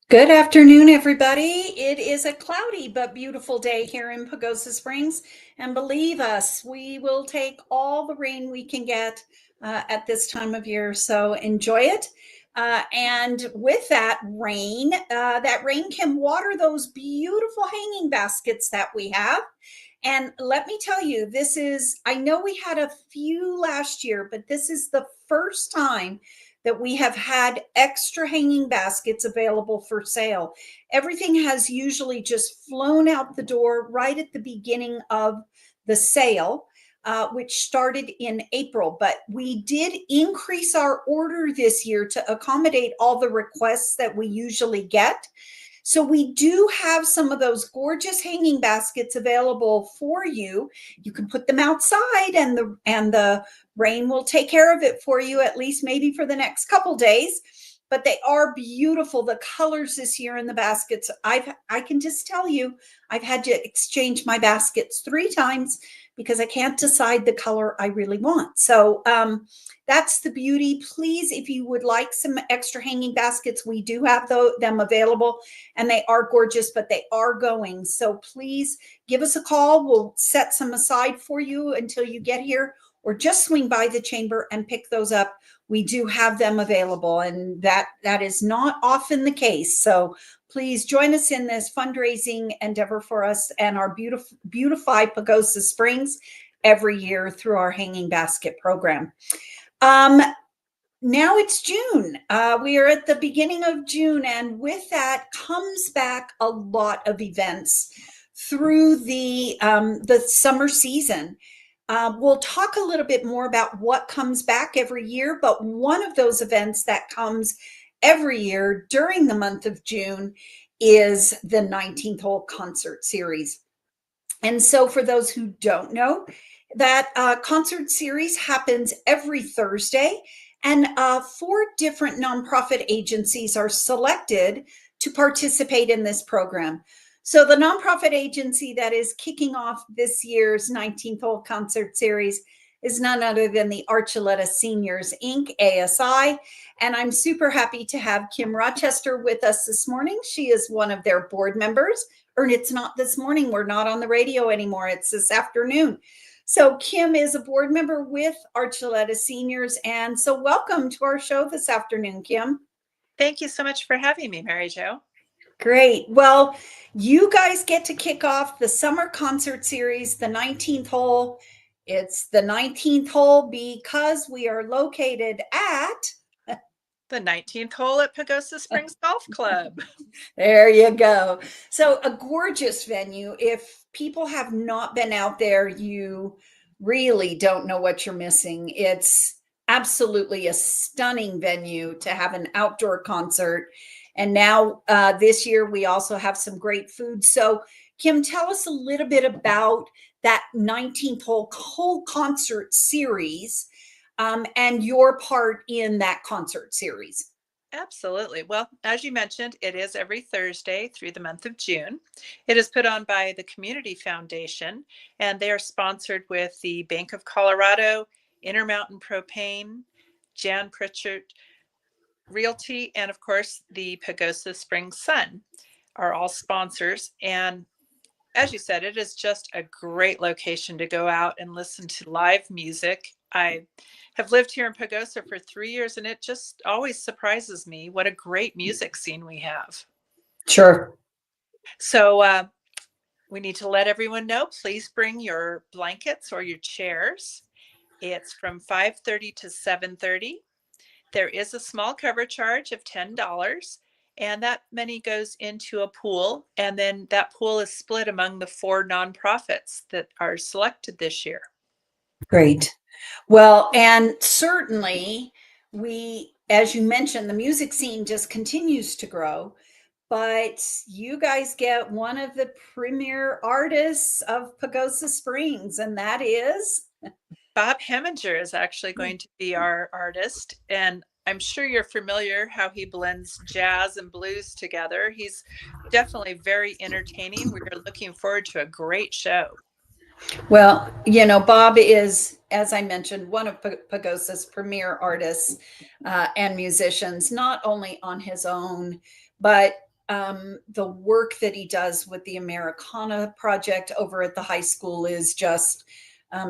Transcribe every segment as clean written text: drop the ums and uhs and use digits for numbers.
Good afternoon, everybody. It is a cloudy but beautiful day here in Pagosa Springs. And believe us, we will take all the rain we can get at this time of year. So enjoy it. And with that rain can water those beautiful hanging baskets that we have. And let me tell you, I know we had a few last year, but this is the first time that we have had extra hanging baskets available for sale. Everything has usually just flown out the door right at the beginning of the sale, which started in April. But we did increase our order this year to accommodate all the requests that we usually get. So we do have some of those gorgeous hanging baskets available for you. You can put them outside and the rain will take care of it for you, at least maybe for the next couple days. But they are beautiful. The colors this year in the baskets, I can just tell you, I've had to exchange my baskets 3 times because I can't decide the color I really want. So that's the beauty. Please, if you would like some extra hanging baskets, we do have them available, and they are gorgeous, but they are going. So please give us a call. We'll set some aside for you until you get here, or just swing by the chamber and pick those up. We do have them available, and that is not often the case. So please join us in this fundraising endeavor for us and our beautify Pagosa Springs every year through our hanging basket program. Now it's June. We are at the beginning of June, and with that comes back a lot of events through the summer season. We'll talk a little bit more about what comes back every year, but one of those events that comes every year during the month of June is the 19th Hole Concert Series. And so for those who don't know, that concert series happens every Thursday, and 4 different nonprofit agencies are selected to participate in this program. So the nonprofit agency that is kicking off this year's 19th Hole Concert Series is none other than the Archuleta Seniors Inc., ASI. And I'm super happy to have Kim Rochester with us this morning. She is one of their board members. Or it's not this morning. We're not on the radio anymore. It's this afternoon. So Kim is a board member with Archuleta Seniors. And so welcome to our show this afternoon, Kim. Thank you so much for having me, Mary Jo. Great. Well, you guys get to kick off the summer concert series, the 19th hole. It's the 19th hole because we are located at the 19th hole at Pagosa Springs Golf Club. There you go. So a gorgeous venue. If people have not been out there, you really don't know what you're missing. It's absolutely a stunning venue to have an outdoor concert. And now this year, we also have some great food. So Kim, tell us a little bit about that 19th hole concert series and your part in that concert series. Absolutely. Well, as you mentioned, it is every Thursday through the month of June. It is put on by the Community Foundation, and they are sponsored with the Bank of Colorado, Intermountain Propane, Jan Pritchard Realty, and of course, the Pagosa Springs Sun are all sponsors. And as you said, it is just a great location to go out and listen to live music. I have lived here in Pagosa for 3 years, and it just always surprises me what a great music scene we have. Sure. So we need to let everyone know, please bring your blankets or your chairs. It's from 5:30 to 7:30. There is a small cover charge of $10. And that money goes into a pool. And then that pool is split among the 4 nonprofits that are selected this year. Great. Well, and certainly as you mentioned, the music scene just continues to grow, but you guys get one of the premier artists of Pagosa Springs, and that is Bob Heminger is actually going to be our artist. And I'm sure you're familiar how he blends jazz and blues together. He's definitely very entertaining. We're looking forward to a great show. Well, Bob is, as I mentioned, one of Pagosa's premier artists and musicians, not only on his own, but The work that he does with the Americana project over at the high school is just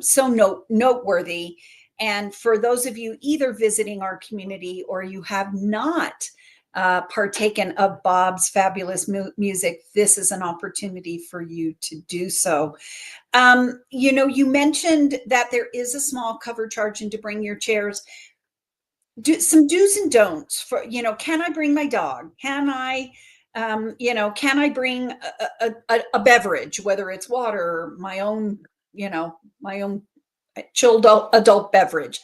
so noteworthy. And for those of you either visiting our community or you have not partaken of Bob's fabulous music, this is an opportunity for you to do so. You mentioned that there is a small cover charge and to bring your chairs. Some do's and don'ts for, can I bring my dog? Can I, can I bring a beverage, whether it's water or my own chilled adult beverage?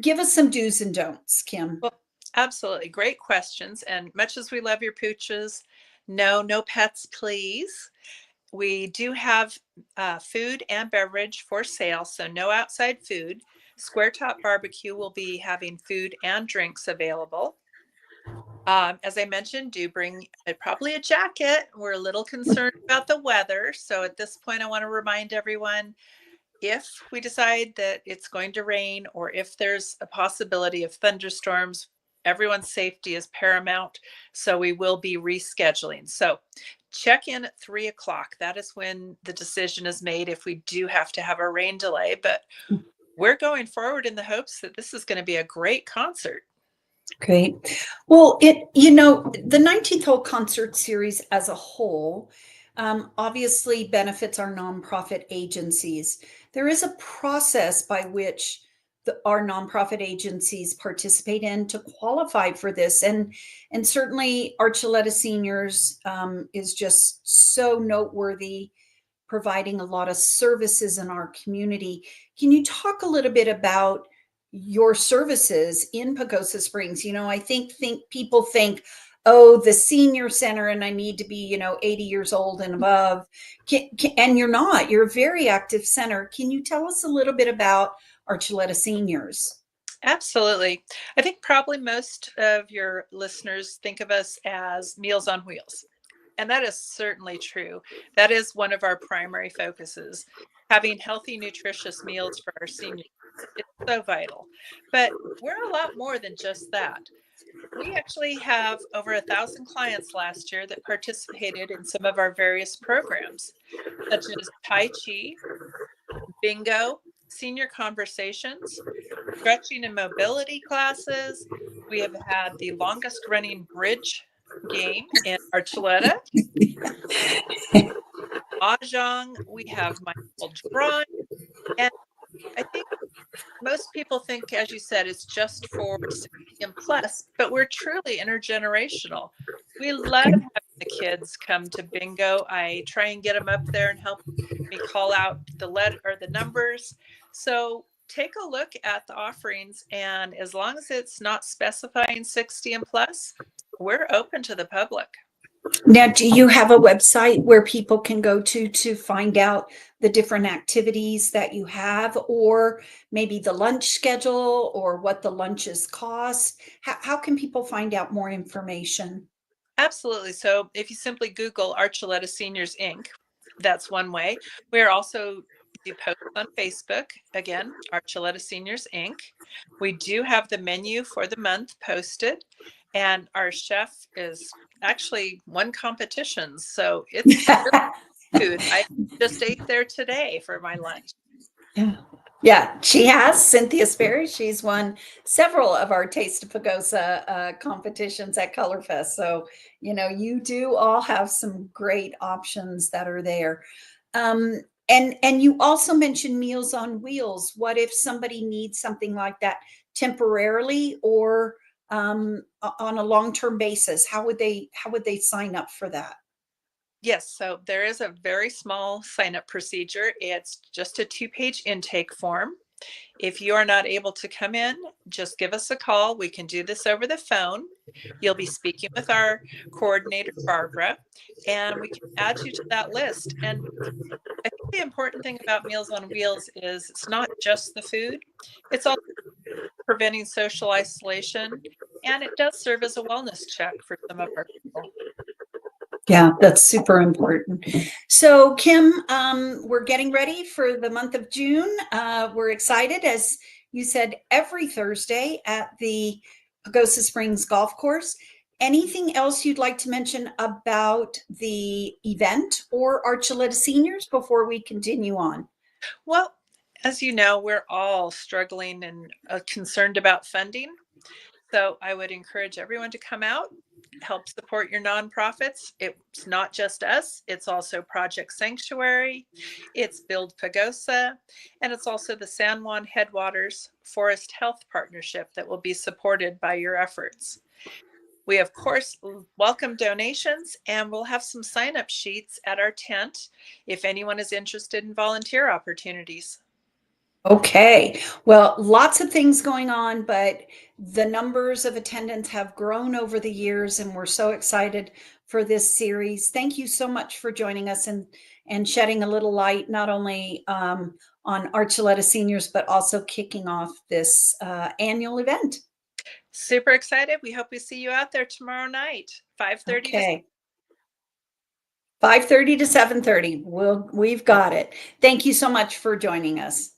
Give us some do's and don'ts, Kim. Well, absolutely. Great questions. And much as we love your pooches, no pets, please. We do have food and beverage for sale, so no outside food. Square Top Barbecue will be having food and drinks available. As I mentioned, do bring probably a jacket. We're a little concerned about the weather. So at this point, I want to remind everyone, if we decide that it's going to rain or if there's a possibility of thunderstorms, everyone's safety is paramount. So we will be rescheduling. So check in at 3 o'clock. That is when the decision is made if we do have to have a rain delay. But we're going forward in the hopes that this is going to be a great concert. Great. Well, the 19th Hole Concert Series as a whole obviously benefits our nonprofit agencies. There is a process by which our nonprofit agencies participate in to qualify for this. And certainly Archuleta Seniors is just so noteworthy, providing a lot of services in our community. Can you talk a little bit about your services in Pagosa Springs? I think people think, oh, the senior center, and I need to be, 80 years old and above. And you're not. You're a very active center. Can you tell us a little bit about Archuleta Seniors? Absolutely. I think probably most of your listeners think of us as Meals on Wheels. And that is certainly true. That is one of our primary focuses, having healthy, nutritious meals for our seniors. It's so vital. But we're a lot more than just that. We actually have over 1,000 clients last year that participated in some of our various programs, such as Tai Chi, bingo, senior conversations, stretching and mobility classes. We have had the longest running bridge game in Archuleta. Mahjong. We have mindful drawing. And I think most people think, as you said, it's just for 60 and plus, but we're truly intergenerational. We love having the kids come to bingo. I try and get them up there and help me call out the letter or the numbers. So take a look at the offerings, and as long as it's not specifying 60 and plus, we're open to the public. Now, do you have a website where people can go to find out the different activities that you have, or maybe the lunch schedule or what the lunches cost? How can people find out more information? Absolutely. So if you simply Google Archuleta Seniors Inc., that's one way. We are also do posts on Facebook. Again, Archuleta Seniors Inc. We do have the menu for the month posted, and our chef is actually won competitions. So it's food. I just ate there today for my lunch. Yeah, she has. Cynthia Sperry. She's won several of our Taste of Pagosa competitions at Colorfest. So, you do all have some great options that are there. And you also mentioned Meals on Wheels. What if somebody needs something like that temporarily or on a long-term basis? How would they sign up for that? Yes, so there is a very small sign-up procedure. It's just a 2-page intake form. If you are not able to come in, just give us a call. We can do this over the phone. You'll be speaking with our coordinator, Barbara, and we can add you to that list. And I think the important thing about Meals on Wheels is it's not just the food, it's also preventing social isolation, and it does serve as a wellness check for some of our people. Yeah, that's super important. So, Kim, we're getting ready for the month of June. We're excited, as you said, every Thursday at the Pagosa Springs Golf Course. anything else you'd like to mention about the event or Archuleta seniors before we continue on? Well, as you know, we're all struggling and concerned about funding. So I would encourage everyone to come out, help support your nonprofits. It's not just us, it's also Project Sanctuary, it's Build Pagosa, and it's also the San Juan Headwaters Forest Health Partnership that will be supported by your efforts. We, of course, welcome donations, and we'll have some sign-up sheets at our tent if anyone is interested in volunteer opportunities. Okay, well, lots of things going on, but the numbers of attendance have grown over the years, and we're so excited for this series. Thank you so much for joining us and shedding a little light, not only on Archuleta seniors, but also kicking off this annual event. Super excited. We hope we see you out there tomorrow night, 5:30 to Okay. 5:30 to 7:30. We've got it. Thank you so much for joining us.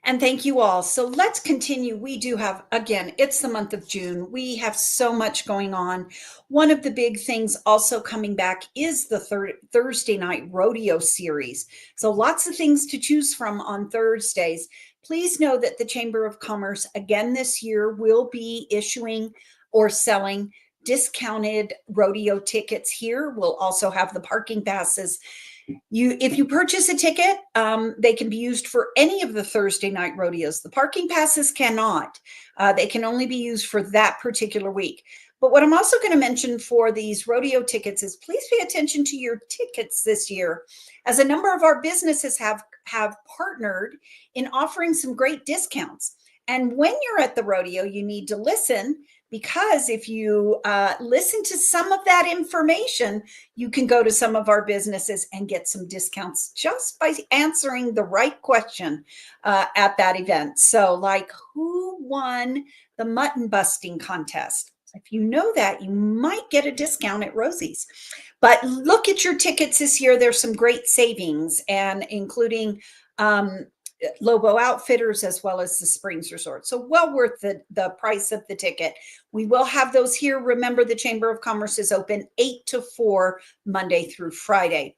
And thank you all. So let's continue. We do have, again, it's the month of June. We have so much going on. One of the big things also coming back is the Thursday night rodeo series. So lots of things to choose from on Thursdays. Please know that the Chamber of Commerce, again this year, will be issuing or selling discounted rodeo tickets here. We'll also have the parking passes. If you purchase a ticket, they can be used for any of the Thursday night rodeos. The parking passes cannot. They can only be used for that particular week. But what I'm also going to mention for these rodeo tickets is please pay attention to your tickets this year, as a number of our businesses have partnered in offering some great discounts. And when you're at the rodeo, you need to listen, because if you listen to some of that information, you can go to some of our businesses and get some discounts just by answering the right question at that event. So like, who won the mutton busting contest? If you know that, you might get a discount at Rosie's. But look at your tickets this year. There's some great savings, and including Lobo Outfitters as well as the Springs Resort. So well worth the price of the ticket. We will have those here. Remember, the Chamber of Commerce is open 8 to 4 Monday through Friday.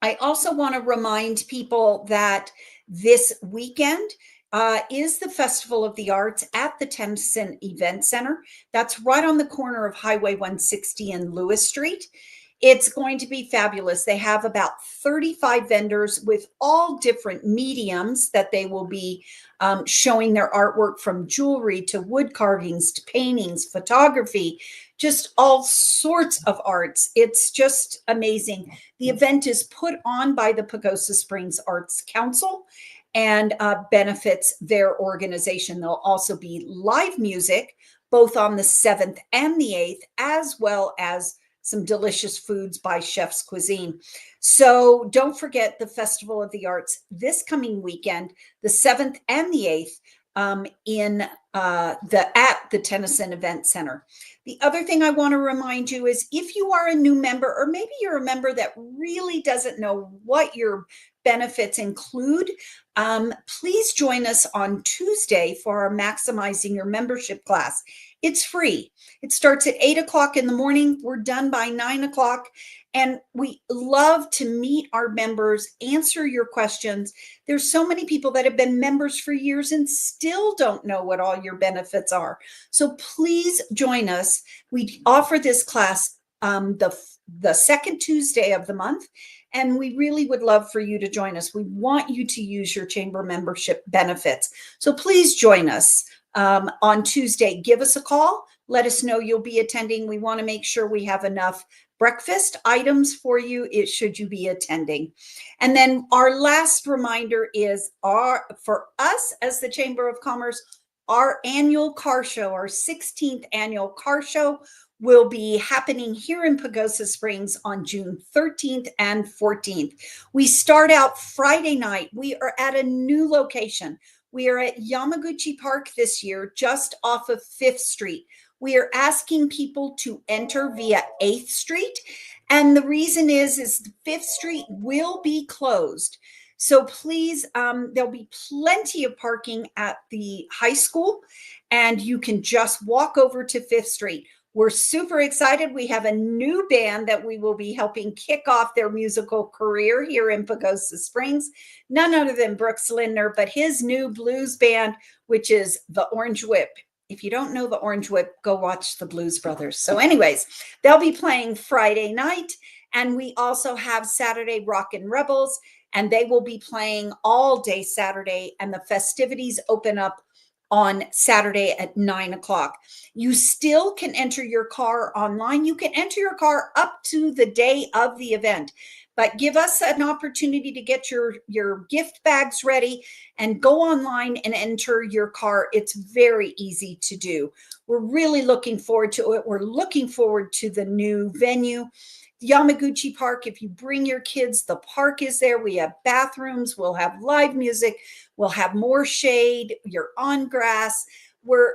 I also want to remind people that this weekend is the Festival of the Arts at the Tennyson Event Center. That's right on the corner of Highway 160 and Lewis Street. It's going to be fabulous. They have about 35 vendors with all different mediums that they will be showing their artwork, from jewelry to wood carvings to paintings, photography, just all sorts of arts. It's just amazing. The event is put on by the Pagosa Springs Arts Council and benefits their organization. There'll also be live music both on the 7th and the 8th, as well as some delicious foods by Chef's Cuisine. So don't forget the Festival of the Arts this coming weekend, the 7th and the 8th, at the Tennyson Event Center. The other thing I want to remind you is, if you are a new member, or maybe you're a member that really doesn't know what your benefits include, please join us on Tuesday for our Maximizing Your Membership class. It's free. It starts at 8 o'clock in the morning. We're done by 9 o'clock. And we love to meet our members, answer your questions. There's so many people that have been members for years and still don't know what all your benefits are. So please join us. We offer this class the second Tuesday of the month, and we really would love for you to join us. We want you to use your chamber membership benefits. So please join us on Tuesday. Give us a call. Let us know you'll be attending. We want to make sure we have enough breakfast items for you should you be attending. And then our last reminder is for us as the Chamber of Commerce, our annual car show, our 16th annual car show, will be happening here in Pagosa Springs on June 13th and 14th. We start out Friday night. We are at a new location. We are at Yamaguchi Park this year, just off of 5th Street. We are asking people to enter via 8th Street. And the reason is 5th Street will be closed. So please, there'll be plenty of parking at the high school, and you can just walk over to Fifth Street. We're super excited. We have a new band that we will be helping kick off their musical career here in Pagosa Springs. None other than Brooks Lindner, but his new blues band, which is the Orange Whip. If you don't know the Orange Whip, go watch the Blues Brothers. So anyways, they'll be playing Friday night. And we also have Saturday Rockin' Rebels, and they will be playing all day Saturday. And the festivities open up on Saturday at 9 o'clock. You still can enter your car online. You can enter your car up to the day of the event, but give us an opportunity to get your gift bags ready and go online and enter your car. It's very easy to do. We're really looking forward to it. We're looking forward to the new venue. Yamaguchi Park, if you bring your kids, the park is there. We have bathrooms, we'll have live music, we'll have more shade, you're on grass. We're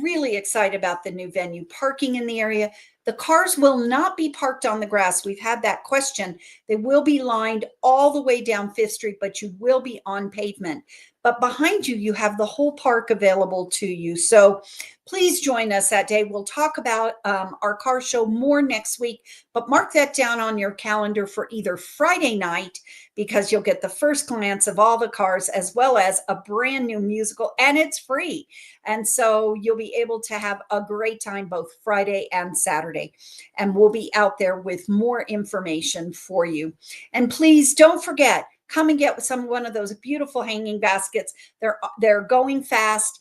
really excited about the new venue. Parking in the area. The cars will not be parked on the grass. We've had that question. They will be lined all the way down Fifth Street, but you will be on pavement. But behind you, you have the whole park available to you. So please join us that day. We'll talk about our car show more next week, but mark that down on your calendar for either Friday night, because you'll get the first glance of all the cars, as well as a brand new musical, and it's free. And so you'll be able to have a great time both Friday and Saturday. And we'll be out there with more information for you. And please don't forget, come and get one of those beautiful hanging baskets. They're going fast.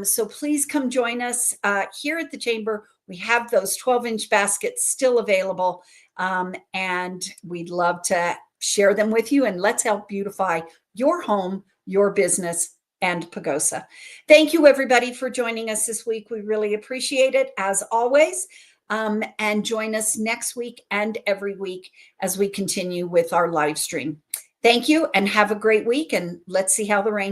So please come join us here at the Chamber. We have those 12-inch baskets still available, and we'd love to share them with you, and let's help beautify your home, your business, and Pagosa. Thank you, everybody, for joining us this week. We really appreciate it, as always. And join us next week and every week as we continue with our live stream. Thank you, and have a great week, and let's see how the rain